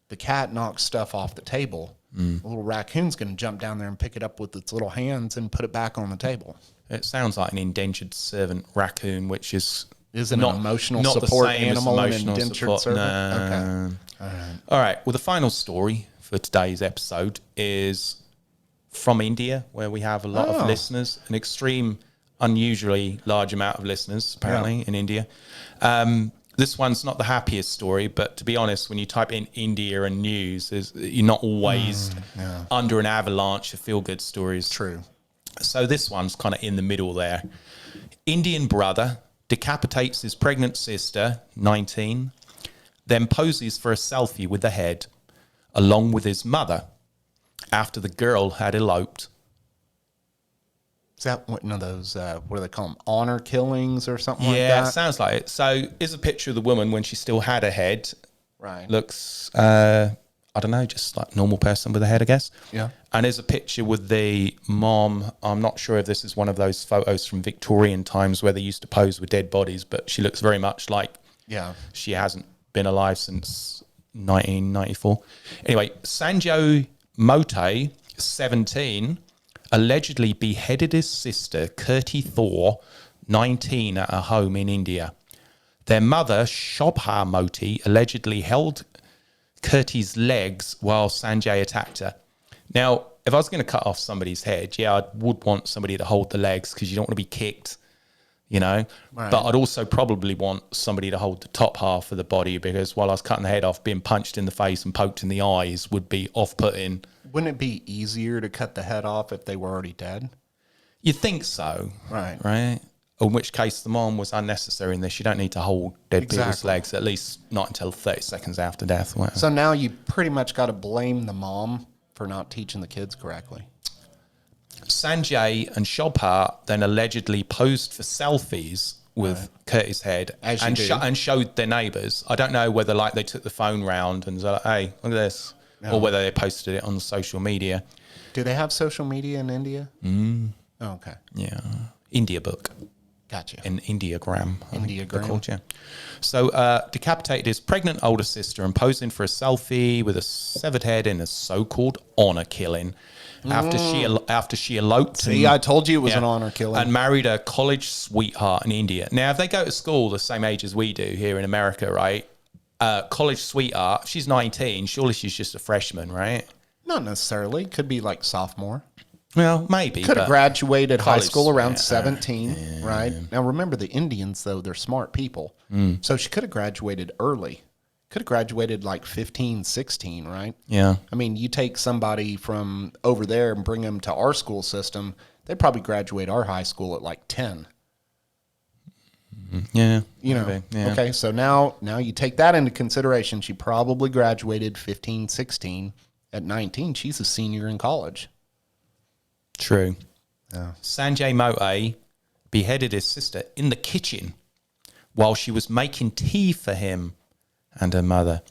The cat knocks stuff off the table. The little raccoon's going to jump down there and pick it up with its little hands and put it back on the table. It sounds like an indentured servant raccoon, which is an emotional support animal, an indentured servant? No. Okay. All right. Well, the final story for today's episode is from India, where we have a lot of listeners, an extreme, unusually large amount of listeners, apparently, in India. This one's not the happiest story, but to be honest, when you type in India and news, you're not always under an avalanche of feel-good stories. True. So this one's kind of in the middle there. Indian brother decapitates his pregnant sister, 19, then poses for a selfie with the head, along with his mother, after the girl had eloped. Is that one of those, what do they call them, honor killings or something like that? Yeah, sounds like it. So here's a picture of the woman when she still had a head. Right. Looks, I don't know, just like a normal person with a head, I guess. Yeah. And there's a picture with the mom. I'm not sure if this is one of those photos from Victorian times where they used to pose with dead bodies, but she looks very much like she hasn't been alive since 1994. Anyway, Sanjay Mote, 17, allegedly beheaded his sister, Kirti Thor, 19, at a home in India. Their mother, Shobha Moti, allegedly held Kirti's legs while Sanjay attacked her. Now, if I was going to cut off somebody's head, I would want somebody to hold the legs because you don't want to be kicked, you know. Right. But I'd also probably want somebody to hold the top half of the body because while I was cutting the head off, being punched in the face and poked in the eyes would be off-putting. Wouldn't it be easier to cut the head off if they were already dead? You'd think so. Right. Right? In which case the mom was unnecessary in this. You don't need to hold dead people's Exactly. legs, at least not until 30 seconds after death. Whatever. So now you pretty much got to blame the mom for not teaching the kids correctly. Sanjay and Shobha then allegedly posed for selfies with Curtis' head As you and, do. and showed their neighbours. I don't know whether like they took the phone round and was like, hey, look at this, or whether they posted it on social media. Do they have social media in India? Oh, okay. Yeah. India book. Gotcha. An Indiagram. I think they're Indiagram. called, yeah. So decapitated his pregnant older sister and posing for a selfie with a severed head in a so-called honor killing after she eloped. See, I told you it was an honor killing. And married a college sweetheart in India. Now, if they go to school the same age as we do here in America, right? College sweetheart, she's 19. Surely she's just a freshman, right? Not necessarily. Could be like sophomore. Well, maybe. Could have but graduated high college, school around yeah, 17, right? Now, remember, the Indians, though, they're smart people. So she could have graduated early. Could have graduated like 15, 16, right? Yeah. I mean, you take somebody from over there and bring them to our school system, they'd probably graduate our high school at like 10. Yeah. You know, maybe, yeah. okay, so now you take that into consideration. She probably graduated 15, 16. At 19, she's a senior in college. True. Yeah. Sanjay Mote beheaded his sister in the kitchen while she was making tea for him and her mother.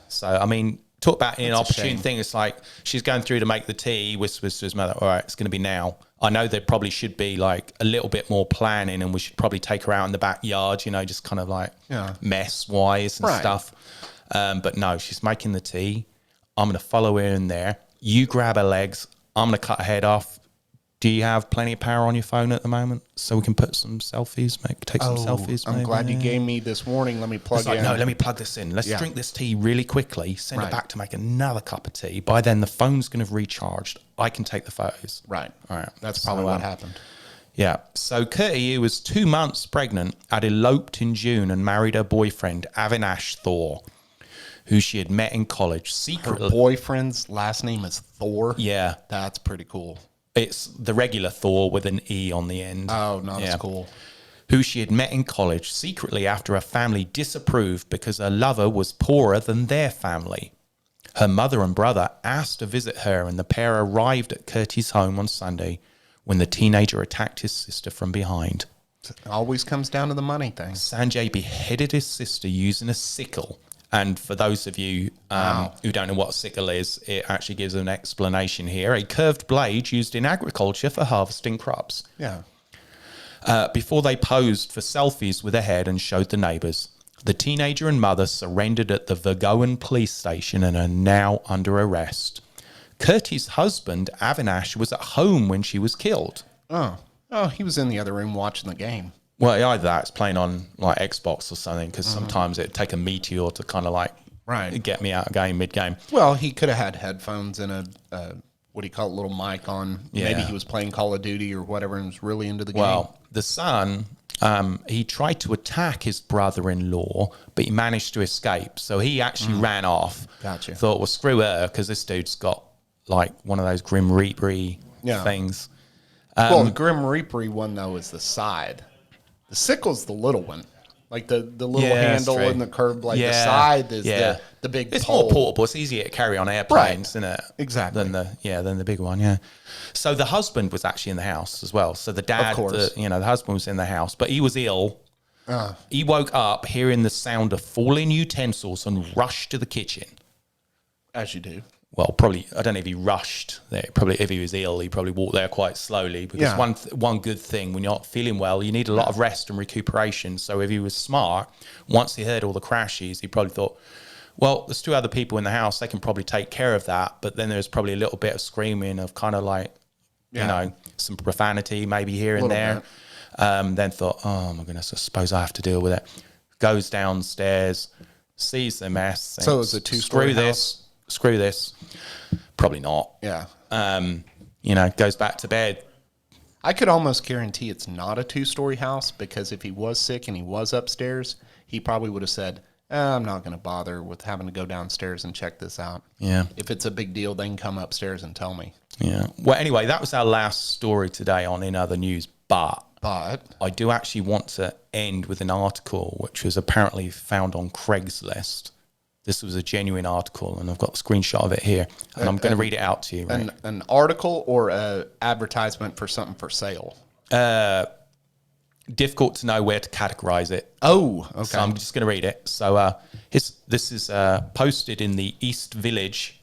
So, I mean, talk about an inopportune thing. It's like she's going through to make the tea, whispers to his mother, all right, it's going to be now. I know there probably should be like a little bit more planning and we should probably take her out in the backyard, you know, just kind of like mess-wise and stuff. But no, she's making the tea. I'm going to follow her in there. You grab her legs. I'm going to cut her head off. Do you have plenty of power on your phone at the moment so we can put some selfies, take some selfies? I'm glad you gave me this warning. Let me plug in. No, let me plug this in. Let's drink this tea really quickly, send it back to make another cup of tea. By then, the phone's going to have recharged. I can take the photos. Right. All right. That's probably what happened. Yeah. So Kirti, who was 2 months pregnant, had eloped in June and married her boyfriend, Avinash Thor, who she had met in college secretly. Her boyfriend's last name is Thor? Yeah. That's pretty cool. It's the regular Thor with an E on the end. Oh, not as cool. Who she had met in college secretly after her family disapproved because her lover was poorer than their family. Her mother and brother asked to visit her, and the pair arrived at Kirti's home on Sunday when the teenager attacked his sister from behind. It always comes down to the money thing. Sanjay beheaded his sister using a sickle. And for those of you who don't know what a sickle is, it actually gives an explanation here. A curved blade used in agriculture for harvesting crops. Yeah. Before they posed for selfies with her head and showed the neighbours. The teenager and mother surrendered at the Vagoan police station and are now under arrest. Kirti's husband, Avinash, was at home when she was killed. Oh, he was in the other room watching the game. Well, either that, it's playing on like Xbox or something, because sometimes it'd take a meteor to kind of like get me out of game mid-game. Well, he could have had headphones and a what do you call it, little mic on. Yeah. Maybe he was playing Call of Duty or whatever and was really into the game. Well, the son, he tried to attack his brother-in-law, but he managed to escape. So he actually ran off. Gotcha. Thought, well, screw her, because this dude's got like one of those Grim Reaper-y things. Well, the Grim Reaper one, though, is the side. The sickle's the little one. Like the little handle and the curved blade. The side is the big It's pole. more portable. It's easier to carry on airplanes, isn't it? Exactly. Than the big one, yeah. So the husband was actually in the house as well. So the dad, Of course. the husband was in the house, but he was ill. He woke up hearing the sound of falling utensils and rushed to the kitchen. As you do. Well, probably, I don't know if he rushed there. Probably, if he was ill, he probably walked there quite slowly. Because one good thing, when you're not feeling well, you need a lot of rest and recuperation. So if he was smart, once he heard all the crashes, he probably thought, well, there's 2 other people in the house. They can probably take care of that. But then there's probably a little bit of screaming of kind of like, you know, some profanity maybe here and there. Then thought, oh my goodness, I suppose I have to deal with it. Goes downstairs, sees the mess. So it was a 2-story house? Screw this. Probably not. Yeah. Goes back to bed. I could almost guarantee it's not a 2-story house, because if he was sick and he was upstairs, he probably would have said, I'm not going to bother with having to go downstairs and check this out. Yeah. If it's a big deal, they can come upstairs and tell me. Yeah. Well, anyway, that was our last story today on In Other News, but I do actually want to end with an article which was apparently found on Craigslist. This was a genuine article, and I've got a screenshot of it here, and I'm going to read it out to you. Right? An article or an advertisement for something for sale? Difficult to know where to categorize it. Oh, okay. So I'm just going to read it. So this is posted in the East Village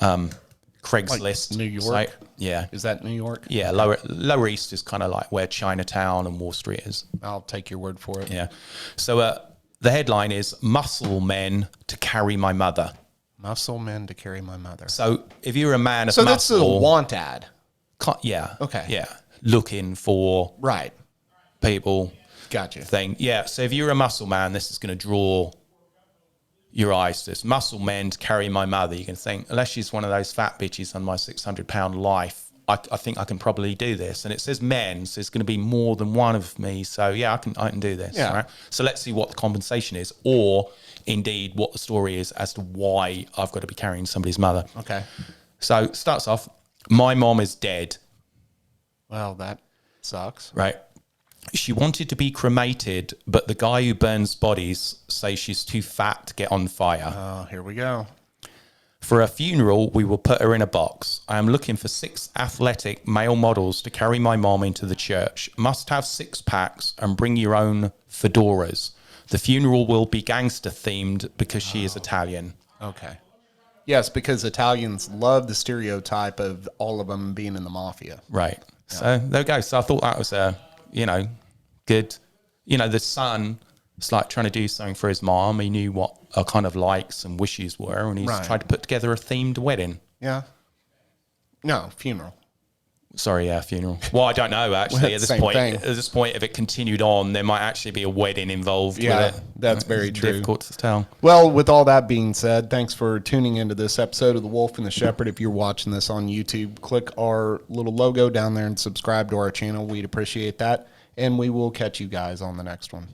Craigslist. Like New York? Site. Yeah. Is that New York? Yeah, Lower East is kind of like where Chinatown and Wall Street is. I'll take your word for it. Yeah. So the headline is "Muscle Men to Carry My Mother." Muscle men to carry my mother. So if you're a man of So muscle, that's a want ad. Yeah. Okay. Yeah. Looking for Right. people. Gotcha. Thing. Yeah. So if you're a muscle man, this is going to draw your eyes to this. Muscle men to carry my mother. You can think, unless she's one of those fat bitches on my 600-pound life, I think I can probably do this. And it says men, so it's going to be more than one of me. So yeah, I can do this. Yeah. Right? So let's see what the compensation is, or indeed what the story is as to why I've got to be carrying somebody's mother. Okay. So it starts off, my mom is dead. Well, that sucks. Right. She wanted to be cremated, but the guy who burns bodies says she's too fat to get on fire. Oh, here we go. For a funeral, we will put her in a box. I am looking for 6 athletic male models to carry my mom into the church. Must have 6 packs and bring your own fedoras. The funeral will be gangster themed because she is Italian. Okay. Yes, because Italians love the stereotype of all of them being in the mafia. Right. Yeah. So there we go. So I thought that was good. The son is like trying to do something for his mom. He knew what her kind of likes and wishes were, and he's tried to put together a themed wedding. Yeah. No, funeral. Sorry, yeah, funeral. Well, I don't know actually. At this point, if it continued on, there might actually be a wedding involved. Yeah, with it. that's very true. Difficult to tell. Well, with all that being said, thanks for tuning into this episode of The Wolf and the Shepherd. If you're watching this on YouTube, click our little logo down there and subscribe to our channel. We'd appreciate that. And we will catch you guys on the next one.